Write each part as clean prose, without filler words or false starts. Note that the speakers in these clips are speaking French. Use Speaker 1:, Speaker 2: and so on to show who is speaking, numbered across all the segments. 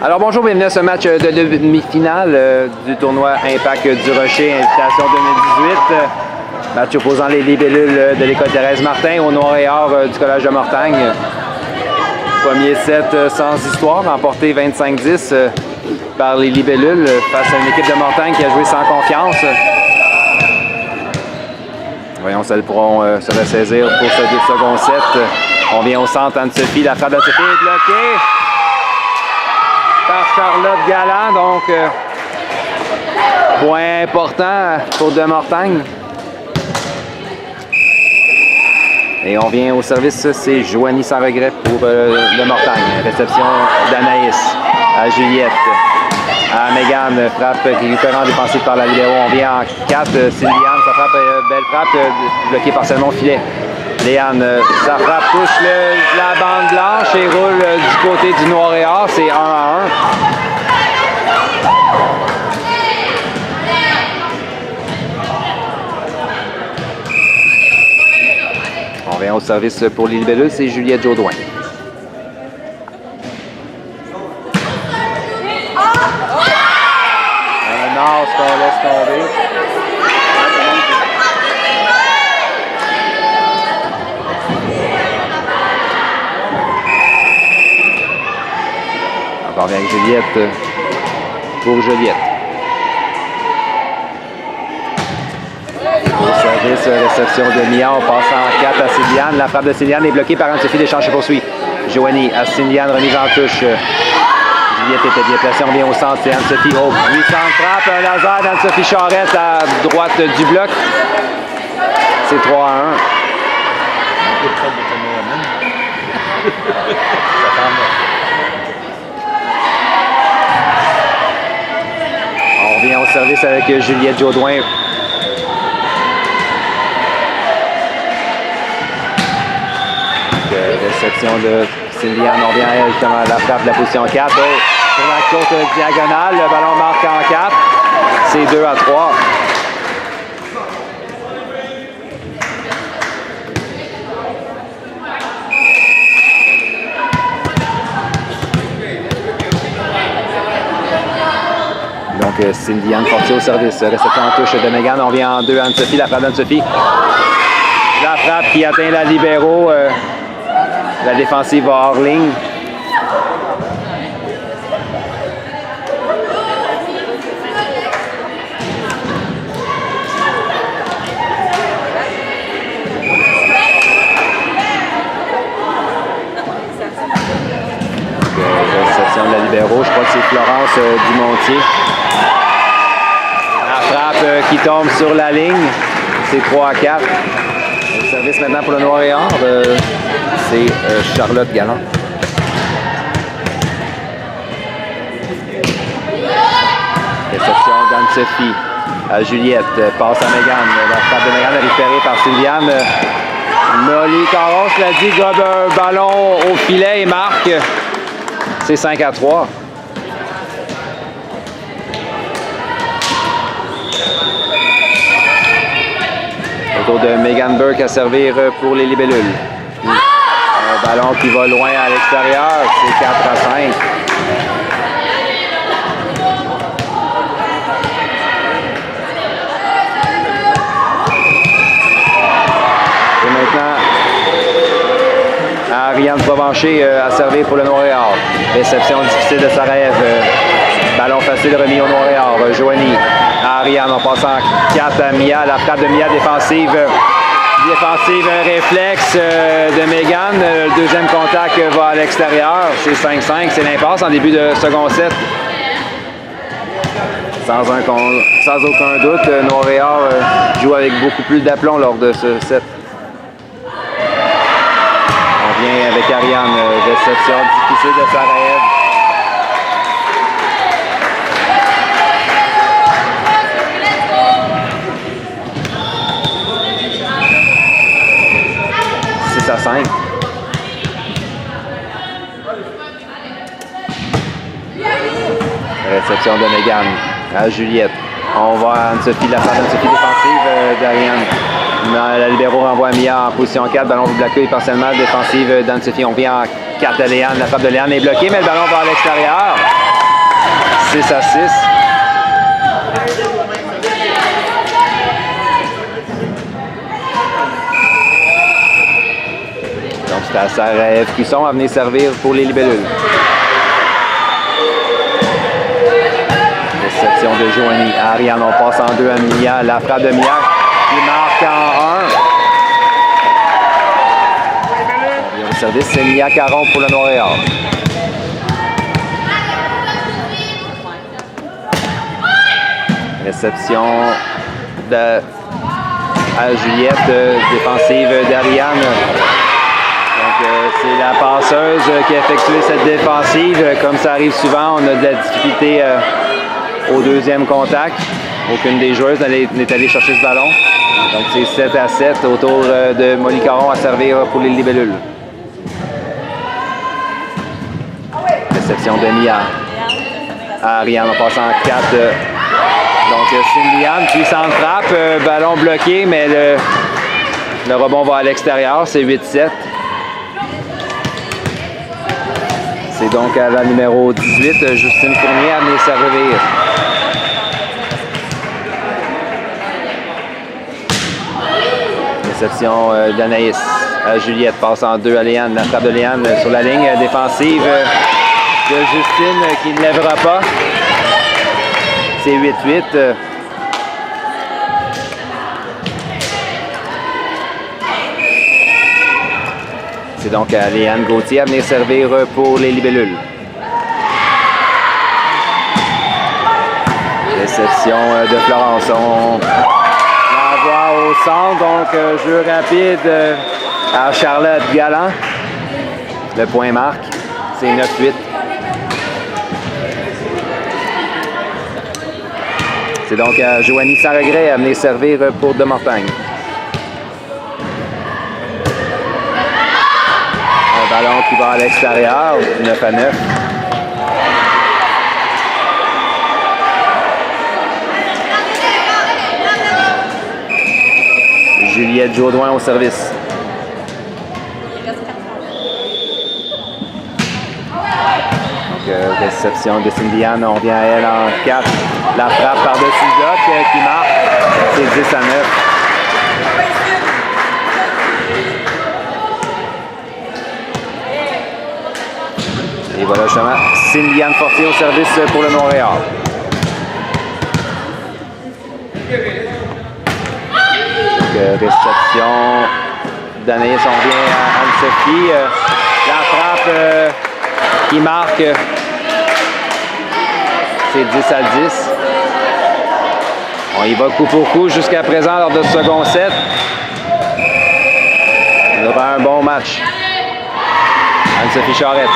Speaker 1: Alors bonjour, bienvenue à ce match de demi-finale du tournoi Impact du Rocher, invitation 2018. Match opposant les libellules de l'école Thérèse Martin au noir et or du collège de Mortagne. Premier set sans histoire, remporté 25-10 par les libellules face à une équipe de Mortagne qui a joué sans confiance. Voyons si elles pourront se ressaisir pour ce second set. On vient au centre, Anne-Sophie, la frappe d'Anne-Sophie est bloquée par Charlotte Galland, donc point important pour de Mortagne. Et on vient au service, c'est Joanie sans regret pour de Mortagne. Réception d'Anaïs à Juliette, à Mégane, frappe récupérant défensive par la libéro. On vient en 4, Sylviane, sa frappe, belle frappe, bloquée partiellement au filet. Léane, sa frappe touche la bande blanche et roule du côté du noir et or, c'est 1-1. On vient au service pour les libellules, c'est Juliette Jaudoin. Un as qu'on laisse tomber. On revient avec Juliette pour Juliette. Au service, réception de Mian, on passe en 4 à Sylviane. La frappe de Sylviane est bloquée par Anne-Sophie Deschamps, poursuit. Joanie à Sylviane, remise en touche. Juliette était bien placée, on vient au centre, c'est Anne-Sophie. Oh, puissante frappe, un laser d'Anne-Sophie Charette à droite du bloc. C'est 3-1. On revient au service avec Juliette Jaudoin. Réception de Sylviane, on vient justement à la frappe de la position 4. Oh, sur la courte diagonale, le ballon marque en 4. C'est 2-3. Donc, Sylviane Fortier au service. Réception en touche de Mégane. On vient en 2 Anne-Sophie, la frappe d'Anne-Sophie. La frappe qui atteint la libéro. La défensive va hors ligne. Réception de la libéro. Je crois que c'est Florence Dumontier. La frappe qui tombe sur la ligne. C'est 3-4. Le service maintenant pour le noir et or. C'est Charlotte Galland. Réception d'Anne-Sophie à Juliette. Passe à Mégane. La frappe de Mégane est récupérée par Sylviane. Molly Caron l'a dit, gobe un ballon au filet et marque. C'est 5-3. Autour de Megan Burke à servir pour les libellules. Un ballon qui va loin à l'extérieur, c'est 4-5. Et maintenant, Ariane Provencher à servir pour le noir et or. Réception difficile de Sarajev. Ballon facile remis au noir et or. Joanie à Ariane, on passe en 4 à Mia. La frappe de Mia défensive. Défensive réflexe de Mégane. Le deuxième contact va à l'extérieur. C'est 5-5. C'est l'impasse en début de second set. Sans aucun doute, noir et or joue avec beaucoup plus d'aplomb lors de ce set. On vient avec Ariane. Réception difficile de Sarajev. À 5. Réception de Mégane à Juliette. On voit Anne-Sophie, la frappe d'Anne-Sophie défensive d'Ariane. La libéro renvoie Mia en position 4. Ballon bloqué partiellement défensive d'Anne-Sophie. On vient en 4 de Léane. La frappe de Léane est bloquée, mais le ballon va à l'extérieur. 6-6. Donc c'est à Sarah F. Cusson à venir servir pour les libellules. Réception de Joanie. Ariane, on passe en 2 à Mia. La frappe de Mia qui marque en 1. On vient au service, c'est Mia Caron pour le Noir et Or. Réception à Juliette, défensive d'Ariane. Donc, c'est la passeuse qui a effectué cette défensive. Comme ça arrive souvent, on a de la difficulté au deuxième contact. Aucune des joueuses n'est allée chercher ce ballon. Donc, c'est 7-7 autour de Molly Caron à servir pour les libellules. Réception de Mia. Ariane, on passe en 4. Donc, Cindy Anne, puissante frappe, ballon bloqué, mais le rebond va à l'extérieur, c'est 8-7. C'est donc à la numéro 18, Justine Fournier, à venir servir. Réception d'Anaïs à Juliette, passe en 2 à Léane, la frappe de Léane sur la ligne défensive de Justine qui ne lèvera pas. C'est 8-8. C'est donc à Léane Gauthier à venir servir pour les libellules. Réception de Florence. On l'envoie au centre, donc jeu rapide à Charlotte Galland. Le point marque, c'est 9-8. C'est donc à Joanie Sans Regret à venir servir pour De Mortagne. Un ballon qui va à l'extérieur, 9-9. Juliette Jaudoin au service. Réception de Cindy Anne, on revient à elle en 4. La frappe par-dessus le bloc qui marque, c'est 10-9. Et voilà justement Cindy Anne Fortier au service pour le Noir et Or. Donc, réception d'Anaïs, on revient à Anne-Sophie. La frappe qui marque, c'est 10-10. On y va coup pour coup jusqu'à présent lors de ce second set. On aura un bon match. Anne-Sophie Charette.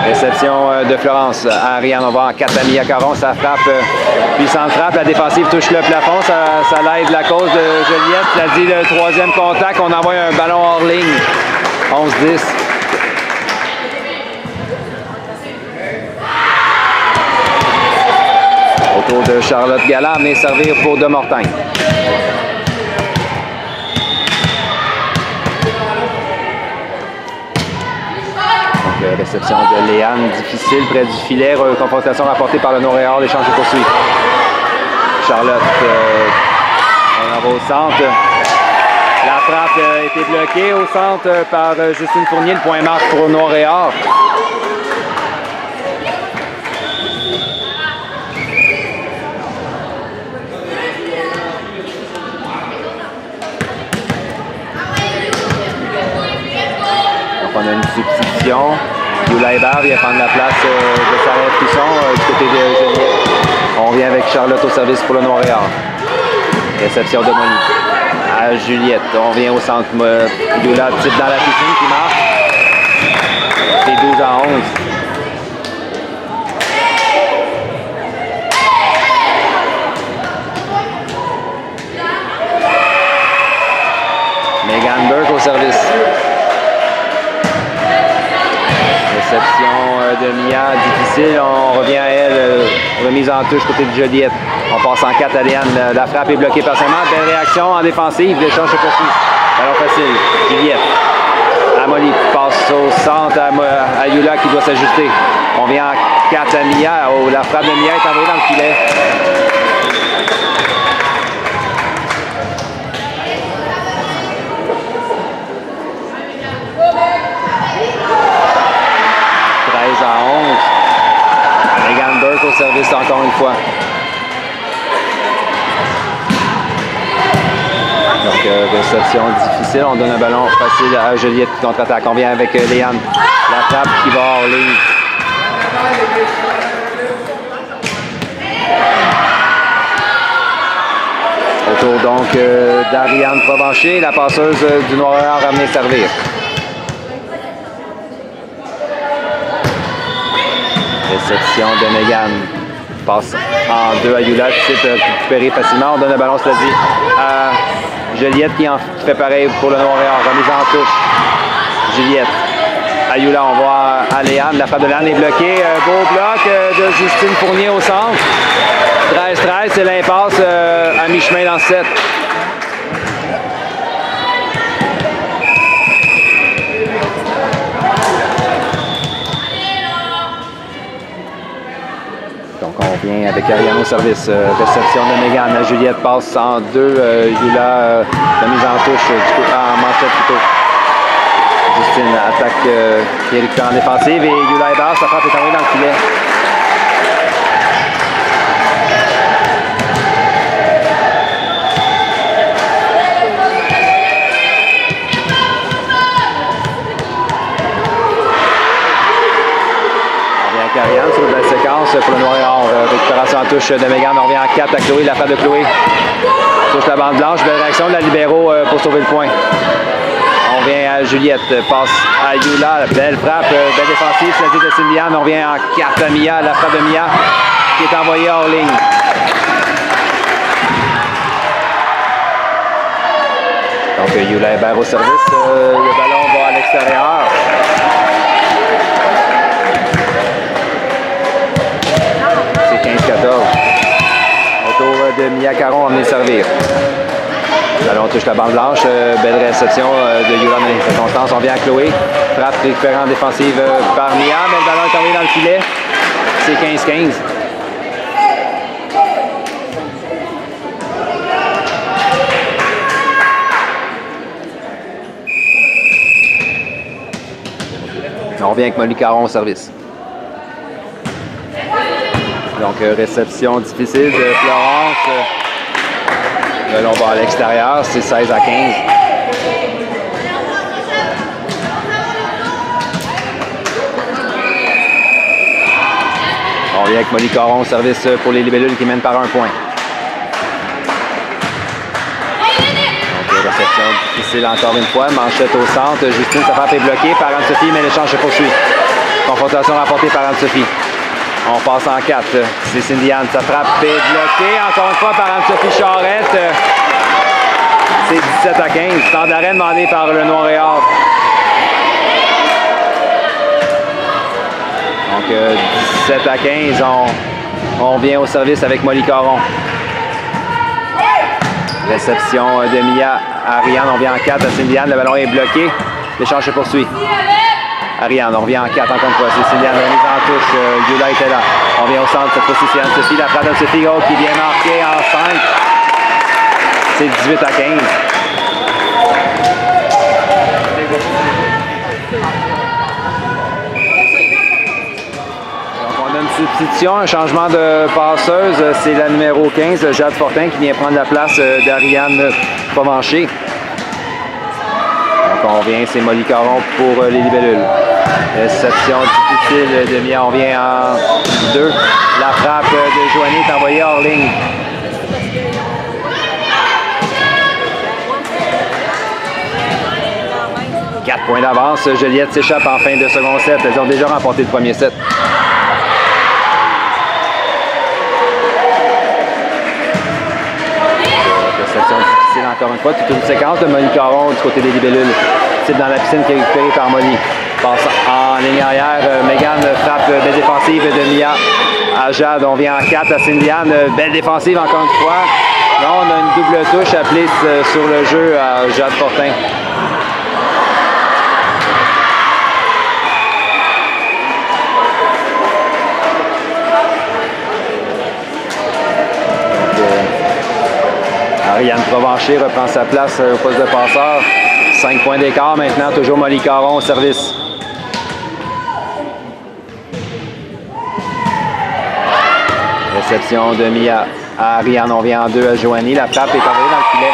Speaker 1: Réception de Florence. Ariane, on va en 4 à Mia Caron. Ça frappe, puissante frappe. La défensive touche le plafond. Ça l'aide la cause de Juliette. Ça dit le troisième contact. On envoie un ballon hors ligne. 11-10. Autour de Charlotte Galland, mais servir pour De Mortagne. Donc, réception de Léane, difficile près du filet. Confrontation rapportée par le Noir et Or. L'échange est poursuivi. Charlotte, on en va au centre. La frappe a été bloquée au centre par Justine Fournier. Le point marque pour Noir et Or. On a une substitution. Youla Hébert vient prendre la place de Sarah Cusson du côté de Juliette. On revient avec Charlotte au service pour le Noir et Or. Réception de Molly. À Juliette. On revient au centre. Youla type dans la piscine qui marque. C'est 12-11. Megan Burke au service. Réception de Mia, difficile. On revient à elle. Remise en touche côté de Juliette. On passe en 4 à Léane. La frappe est bloquée partiellement. Belle réaction en défensive. L'échange se poursuit. Ballon facile. Juliette. À Molly. Passe au centre à Youla qui doit s'ajuster. On vient en 4 à Mia. Oh, la frappe de Mia est envoyée dans le filet. Megan Burke au service encore une fois. Donc, réception difficile. On donne un ballon facile à Juliette qui contre-attaque. On vient avec Léane. La frappe qui va hors ligne. Autour donc d'Ariane Provencher, la passeuse du Noir-Orléans ramenée servir. Réception de Megan. Passe en 2 à Yula qui s'est récupéré facilement. On donne le ballon, cela dit, à Juliette qui fait pareil pour le Noir-Orléans. Remise en touche. Juliette. À Yula, on voit à Léane. La frappe de Léane est bloquée. Beau bloc de Justine Fournier au centre. 13-13, c'est l'impasse à mi-chemin dans le set. Donc, on vient avec Ariane au service. Réception de Megan. Juliette passe en 2. Yula, la mise en touche, en manchette plutôt. Justine attaque qui est récupérée en défensive et Yula est basse. Sa frappe est envoyée dans le filet. Ariane sur la séquence pour le Noir-Orléans. Récupération en touche de Megan. On revient en 4 à Chloé. La frappe de Chloé touche la bande blanche. Belle réaction de la libéraux pour sauver le point. On vient à Juliette. Passe à Yula. Belle frappe. Belle défensive. C'est la tête de Cindy-Anne. On revient en 4 à Mia. La frappe de Mia qui est envoyée hors ligne. Donc Yula Hébert au service. Le ballon va à l'extérieur. Autour de Mia Caron, emmené servir. Alors on touche la bande blanche. Belle réception de Yula dans les circonstances. On vient à Chloé. Frappe récupérée en défensive par Mia, mais le ballon est tombé dans le filet. C'est 15-15. On revient avec Molly Caron au service. Donc, réception difficile de Florence. Là, on va à l'extérieur. C'est 16 à 15. On vient avec Molly Caron au service pour les libellules qui mènent par 1 point. Donc, réception difficile encore une fois. Manchette au centre. Justine, sa frappe est bloquée par Anne-Sophie, mais l'échange se poursuit. Confrontation remportée par Anne-Sophie. On passe en 4. C'est Cindy-Anne. Sa frappe est bloquée. Encore une fois par Anne-Sophie Charette. C'est 17 à 15. Temps d'arrêt demandé par le Noir-Orléans. Donc 17 à 15. On vient au service avec Molly Caron. Réception de Mia. Ariane, on vient en 4 à Cindy-Anne. Le ballon est bloqué. L'échange se poursuit. Ariane, on revient en 4 encore une fois. C'est Cindy-Anne, remise en touche. Yula était là. On vient au centre. Cette fois-ci, c'est Anne-Sophie. La frappe d'Anne-Sophie qui vient marquer en 5. C'est 18 à 15. Donc, on a une substitution, un changement de passeuse. C'est la numéro 15, Jade Fortin, qui vient prendre la place d'Ariane Provencher. Donc, on vient, c'est Molly Caron pour les libellules. Réception difficile de Mia. On vient en 2. La frappe de Joanie est envoyée hors ligne. Quatre points d'avance. Juliette s'échappe en fin de second set. Elles ont déjà remporté le premier set. Réception difficile encore une fois. Toute une séquence de Molly Caron du côté des libellules. C'est dans la piscine qui est récupérée par Molly. Passe en ligne arrière. Megan frappe belle défensive de Mia à Jade. On vient en 4 à Cindy-Anne. Belle défensive encore une fois. Là, on a une double touche appelée sur le jeu à Jade Fortin. Ariane Provencher reprend sa place au poste de passeur. 5 points d'écart maintenant, toujours Molly Caron au service. Réception de Mia à Ariane, on vient en 2 à Joanie. La frappe est envoyée dans le filet.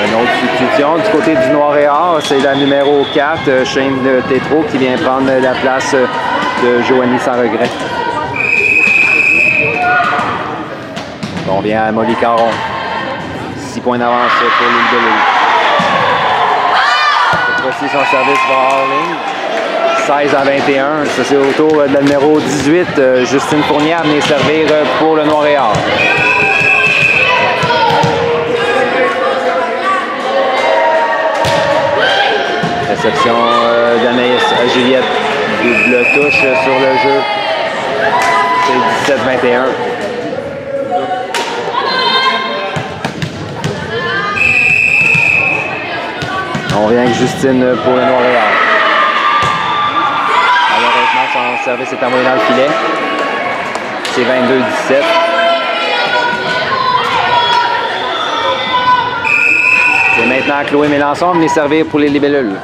Speaker 1: Une autre substitution du côté du Noir et Or, c'est la numéro 4, Shane Tétrault, qui vient prendre la place de Joanie sans regret. On vient à Molly Caron. 6 points d'avance pour l'île de l'île. Cette fois-ci, son service va hors ligne. 16 à 21. Ça, c'est au tour de la numéro 18, Justine Fournier, à venir servir pour le Noir et Or. Réception d'Anaïs à Juliette. Double touche sur le jeu. C'est 17-21. On vient avec Justine pour le Noir et Or. Malheureusement, son service est envoyé dans le filet. C'est 22-17. C'est maintenant Chloé Mélençon venir servir pour les libellules.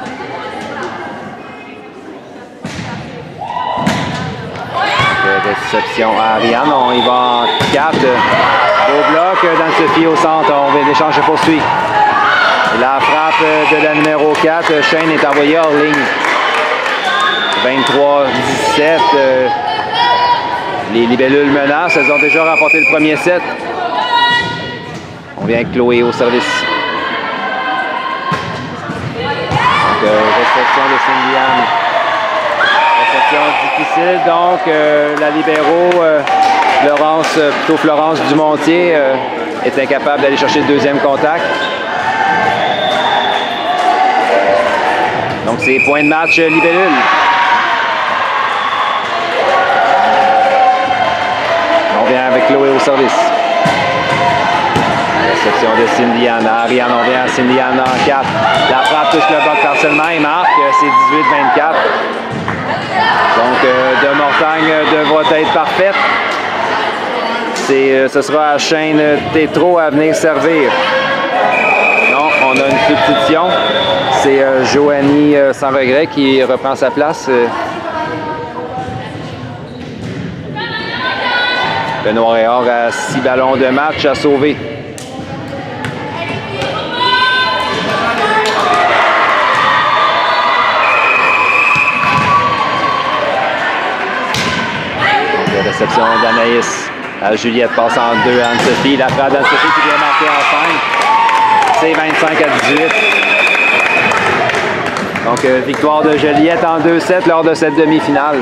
Speaker 1: Réception à Ariane, on y va en 4. Au bloc, dans Sophie au centre, on vient l'échange se poursuit. La frappe de la numéro 4, Shane est envoyé hors ligne. 23-17. Les libellules menacent, elles ont déjà remporté le premier set. On vient avec Chloé au service. Donc, réception de Cindy-Anne. Réception difficile, donc la libéro Florence Dumontier est incapable d'aller chercher le deuxième contact. Donc c'est point de match libellule. On vient avec Chloé au service. Réception de Cindy-Anne. Ariane, on vient à Cindy-Anne en 4. La frappe touche le bloc partiellement et marque. C'est 18-24. Donc, de Mortagne devra être parfaite. Ce sera à Shane Tétrault à venir servir. Non, on a une substitution. C'est Joanie sans regret qui reprend sa place. Le Noir et Or a 6 ballons de match à sauver. Réception d'Anaïs à Juliette, passe en 2 à Anne-Sophie. La frappe d'Anne-Sophie qui vient marquer en 5. C'est 25 à 18. Donc victoire de Juliette en 2-7 lors de cette demi-finale.